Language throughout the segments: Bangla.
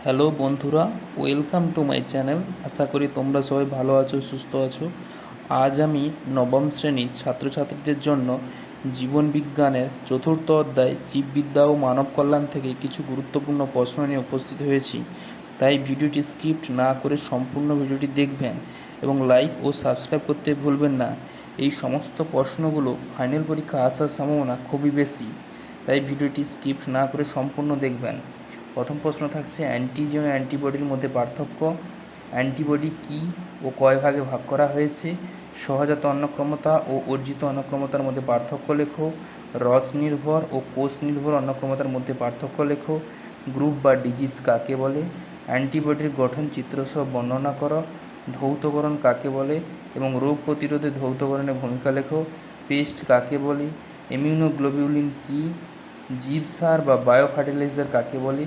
হ্যালো বন্ধুরা, ওয়েলকাম টু মাই চ্যানেল। আশা করি তোমরা সবাই ভালো আছো, সুস্থ আছো। আজ আমি নবম শ্রেণীর ছাত্রছাত্রীদের জন্য জীবন বিজ্ঞানের চতুর্থ অধ্যায় জীববিদ্যা ও মানব কল্যাণ থেকে কিছু গুরুত্বপূর্ণ প্রশ্ন নিয়ে উপস্থিত হয়েছি। তাই ভিডিওটি স্কিপ্ট না করে সম্পূর্ণ ভিডিওটি দেখবেন এবং লাইক ও সাবস্ক্রাইব করতে ভুলবেন না। এই সমস্ত প্রশ্নগুলো ফাইনাল পরীক্ষা আসার সম্ভাবনা খুবই বেশি, তাই ভিডিওটি স্কিপ্ট না করে সম্পূর্ণ দেখবেন। প্রথম প্রশ্ন থাকছে অ্যান্টিজেন ও অ্যান্টিবডির মধ্যে পার্থক্য। অ্যান্টিবডি কী ও কয় ভাগে ভাগ করা হয়েছে? সহজাত অন্নক্ষমতা ও অর্জিত অন্নক্ষমতার মধ্যে পার্থক্য লেখো। রস নির্ভর ও কোষ নির্ভর অন্নক্ষমতার মধ্যে পার্থক্য লেখো। গ্রুপ বা ডিজিজ কাকে বলে? অ্যান্টিবডির গঠন চিত্রসহ বর্ণনা করো। ধৌতকরণ কাকে বলে এবং রোগ প্রতিরোধে ধৌতকরণের ভূমিকা লেখো। পেস্ট কাকে বলে? ইমিউনোগ্লোবিউলিন কী? জীবসার বা বায়ো ফার্টিলাইজার কাকে বলে?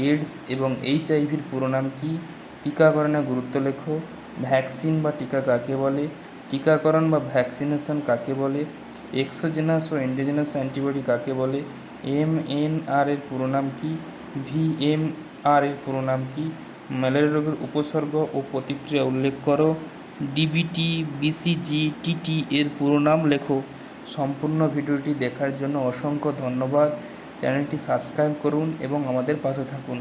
এইডস এবং এইচআইভির পুরো নাম কী? টিকাকরণের গুরুত্ব লেখো। ভ্যাকসিন বা টিকা কাকে বলে? টিকাকরণ বা ভ্যাকসিনেশন কাকে বলে? এক্সোজেনাস ও এন্ডোজেনাস অ্যান্টিবডি কাকে বলে? এমএনআর এর পুরো নাম কী? ভিএমআর এর পুরো নাম কী? ম্যালেরিয়া রোগের উপসর্গ ও প্রতিক্রিয়া উল্লেখ করো। ডিবিটি, বিসিজি, টিটি এর পুরো নাম লেখো। সম্পূর্ণ ভিডিওটি দেখার জন্য অসংখ্য ধন্যবাদ। চ্যানেলটি সাবস্ক্রাইব করুন এবং আমাদের পাশে থাকুন।